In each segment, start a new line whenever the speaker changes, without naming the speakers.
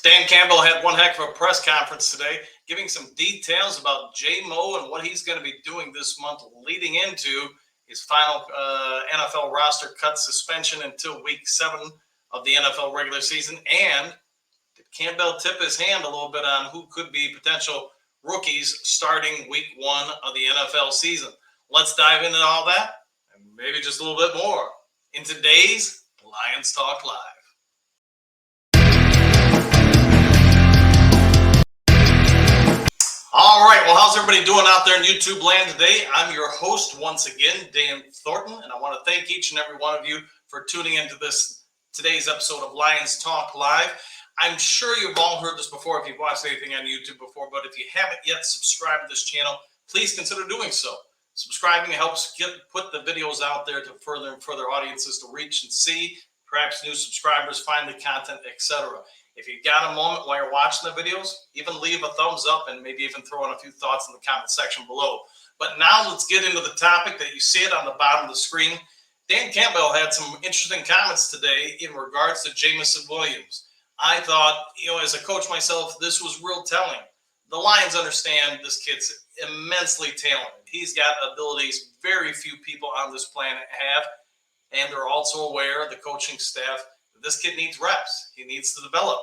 Dan Campbell had one heck of a press conference today, giving some details about J-Mo and what he's going to be doing this month leading into his final NFL roster cut suspension until week 7 of the NFL regular season. And did Campbell tip his hand a little bit on who could be potential rookies starting week 1 of the NFL season? Let's dive into all that and maybe just a little bit more in today's Lions Talk Live. All right, well, how's everybody doing out there in YouTube land today? I'm your host once again, Dan Thornton, and I want to thank each and every one of you for tuning into today's episode of Lions Talk Live. I'm sure you've all heard this before if you've watched anything on YouTube before, but if you haven't yet subscribed to this channel, please consider doing so. Subscribing helps put the videos out there to further and further audiences to reach and see, perhaps new subscribers find the content, etc. If you've got a moment while you're watching the videos, even leave a thumbs up and maybe even throw in a few thoughts in the comment section below. But now let's get into the topic that you see it on the bottom of the screen. Dan Campbell had some interesting comments today in regards to Jameson Williams. I thought, as a coach myself, this was real telling. The Lions understand this kid's immensely talented. He's got abilities very few people on this planet have, and they're also aware, the coaching staff, this kid needs reps. He needs to develop.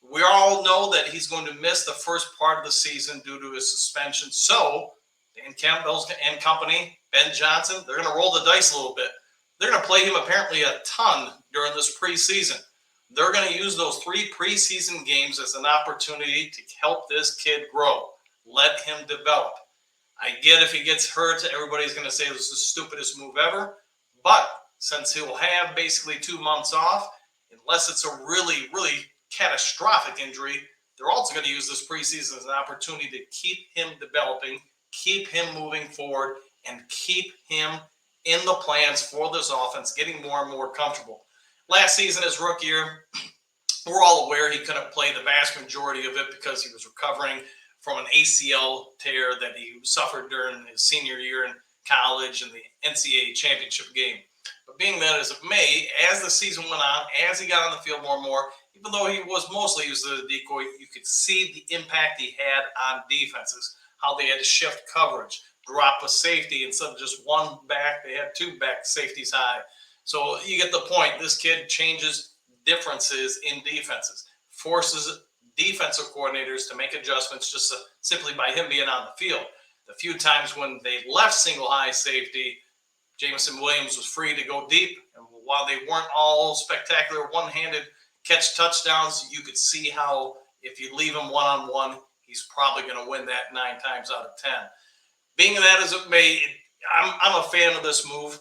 We all know that he's going to miss the first part of the season due to his suspension. So Dan Campbell's and company, Ben Johnson, they're going to roll the dice a little bit. They're going to play him apparently a ton during this preseason. They're going to use those 3 preseason games as an opportunity to help this kid grow. Let him develop. I get if he gets hurt, everybody's going to say this is the stupidest move ever. But since he'll have basically 2 months off, unless it's a really, really catastrophic injury, they're also going to use this preseason as an opportunity to keep him developing, keep him moving forward, and keep him in the plans for this offense, getting more and more comfortable. Last season, his rookie year, we're all aware he couldn't play the vast majority of it because he was recovering from an ACL tear that he suffered during his senior year in college and the NCAA championship game. But being that as of May, as the season went on, as he got on the field more and more, even though he was mostly used as a decoy, you could see the impact he had on defenses, how they had to shift coverage, drop a safety instead of just one back. They had 2 back safeties high. So you get the point. This kid changes differences in defenses, forces defensive coordinators to make adjustments just simply by him being on the field. The few times when they left single high safety, Jameson Williams was free to go deep. And while they weren't all spectacular one-handed catch touchdowns, you could see how if you leave him one-on-one, he's probably going to win that 9 times out of 10. Being that as it may, I'm a fan of this move.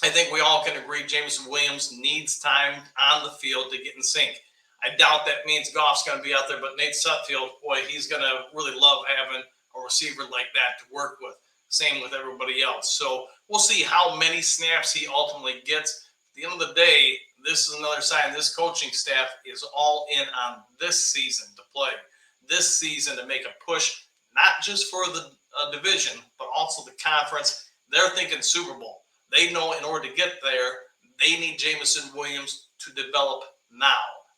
I think we all can agree Jameson Williams needs time on the field to get in sync. I doubt that means Goff's going to be out there, but Nate Sutfield, boy, he's going to really love having a receiver like that to work with. Same with everybody else. So we'll see how many snaps he ultimately gets. At the end of the day, this is another sign this coaching staff is all in on this season to play. This season to make a push, not just for the division, but also the conference. They're thinking Super Bowl. They know in order to get there, they need Jameson Williams to develop now.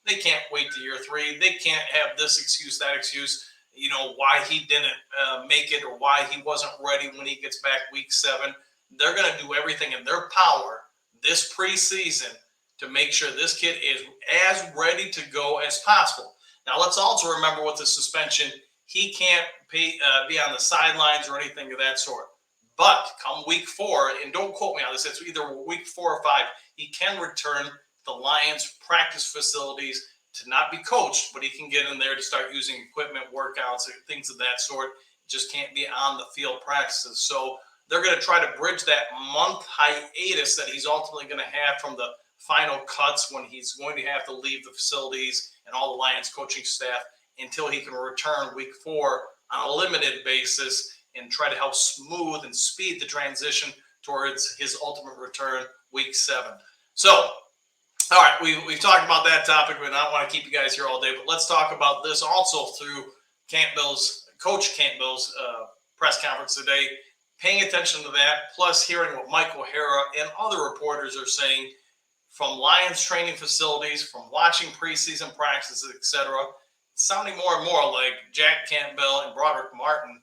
They can't wait to year 3. They can't have this excuse, that excuse, why he didn't make it or why he wasn't ready when he gets back week 7. They're going to do everything in their power this preseason to make sure this kid is as ready to go as possible. Now, let's also remember with the suspension, he can't be on the sidelines or anything of that sort. But come week 4, and don't quote me on this, it's either week 4 or 5, he can return to the Lions practice facilities to not be coached, but he can get in there to start using equipment, workouts, and things of that sort. Just can't be on the field practices. So they're going to try to bridge that month hiatus that he's ultimately going to have from the final cuts when he's going to have to leave the facilities and all the Lions coaching staff until he can return week 4 on a limited basis and try to help smooth and speed the transition towards his ultimate return week 7. So, all right, we've talked about that topic, but I don't want to keep you guys here all day. But let's talk about this also through Coach Campbell's press conference today, paying attention to that, plus hearing what Mike O'Hara and other reporters are saying from Lions training facilities, from watching preseason practices, etc., sounding more and more like Jack Campbell and Broderick Martin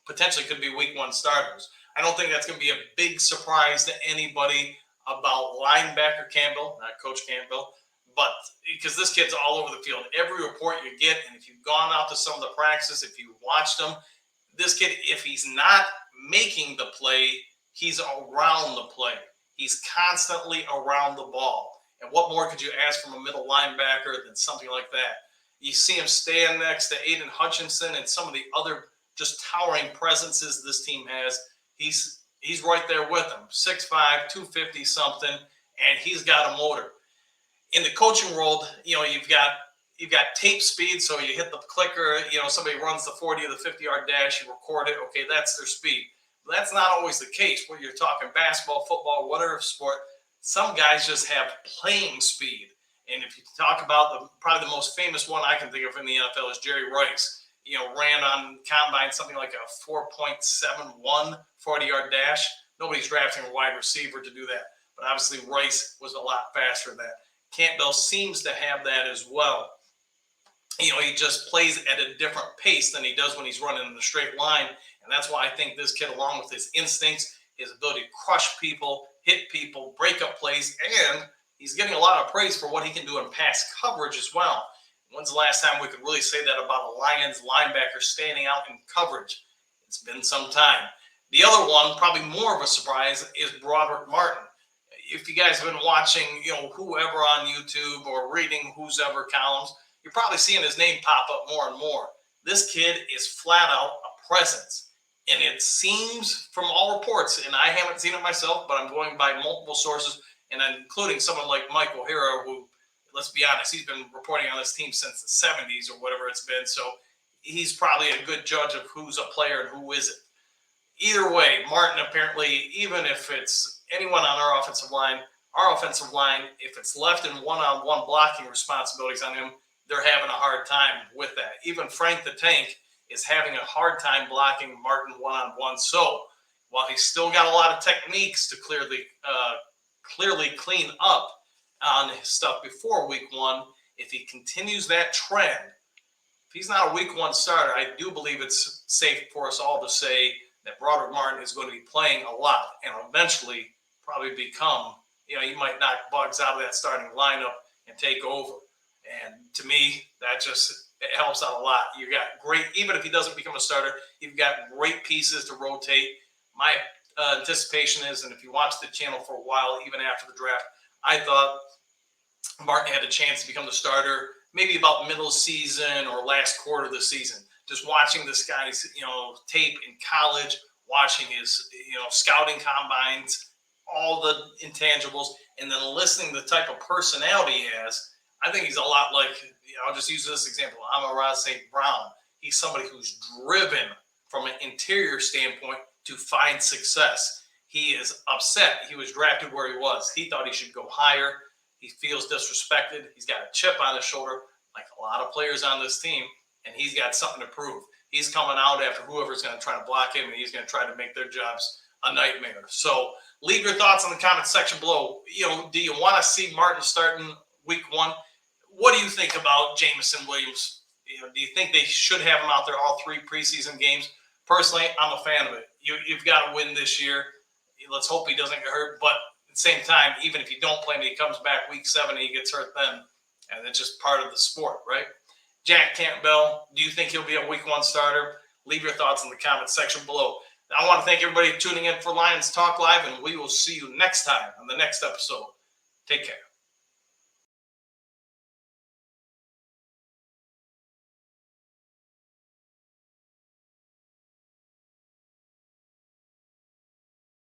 potentially could be week one starters. I don't think that's going to be a big surprise to anybody about linebacker Campbell, not Coach Campbell, but because this kid's all over the field. Every report you get, and if you've gone out to some of the practices, if you watched him, this kid, if he's not making the play, he's around the play. He's constantly around the ball. And what more could you ask from a middle linebacker than something like that? You see him stand next to Aiden Hutchinson and some of the other just towering presences this team has. He's right there with them, 6'5", 250 something, and he's got a motor. In the coaching world, you've got tape speed, so you hit the clicker, somebody runs the 40 or the 50-yard dash, you record it, okay, that's their speed. But that's not always the case. When you're talking basketball, football, whatever sport, some guys just have playing speed. And if you talk about probably the most famous one I can think of in the NFL is Jerry Rice. Ran on combine something like a 4.71 40-yard dash. Nobody's drafting a wide receiver to do that. But obviously Rice was a lot faster than that. Campbell seems to have that as well. He just plays at a different pace than he does when he's running in the straight line. And that's why I think this kid, along with his instincts, his ability to crush people, hit people, break up plays, and he's getting a lot of praise for what he can do in pass coverage as well. When's the last time we could really say that about a Lions linebacker standing out in coverage? It's been some time. The other one, probably more of a surprise, is Broderick Martin. If you guys have been watching, whoever on YouTube or reading whose ever columns, you're probably seeing his name pop up more and more. This kid is flat out a presence. And it seems from all reports, and I haven't seen it myself, but I'm going by multiple sources, and including someone like Mike O'Hara, who, let's be honest, he's been reporting on this team since the 70s or whatever it's been. So he's probably a good judge of who's a player and who isn't. Either way, Martin apparently, even if it's anyone on our offensive line, if it's left in one-on-one blocking responsibilities on him, they're having a hard time with that. Even Frank the Tank is having a hard time blocking Martin one-on-one. So while he's still got a lot of techniques to clearly clean up on his stuff before week one, if he continues that trend, if he's not a week one starter, I do believe it's safe for us all to say that Broderick Martin is going to be playing a lot and eventually probably become, he might knock Bugs out of that starting lineup and take over. And to me, that just it helps out a lot. You got great, even if he doesn't become a starter, you've got great pieces to rotate. My anticipation is, and if you watch the channel for a while, even after the draft, I thought Martin had a chance to become the starter maybe about middle season or last quarter of the season. Just watching this guy's, tape in college, watching his, scouting combines, all the intangibles, and then listening to the type of personality he has, I think he's a lot like, I'll just use this example. Amon-Ra St. Brown. He's somebody who's driven from an interior standpoint to find success. He is upset he was drafted where he was. He thought he should go higher. He feels disrespected. He's got a chip on his shoulder, like a lot of players on this team, and he's got something to prove. He's coming out after whoever's going to try to block him, and he's going to try to make their jobs a nightmare. So leave your thoughts in the comment section below. Do you want to see Martin starting week one? What do you think about Jameson Williams? Do you think they should have him out there all three preseason games? Personally, I'm a fan of it. You've got to win this year. Let's hope he doesn't get hurt. But at the same time, even if you don't play him, he comes back week 7 and he gets hurt then. And it's just part of the sport, right? Jack Campbell, do you think he'll be a week 1 starter? Leave your thoughts in the comment section below. I want to thank everybody tuning in for Lions Talk Live, and we will see you next time on the next episode. Take care.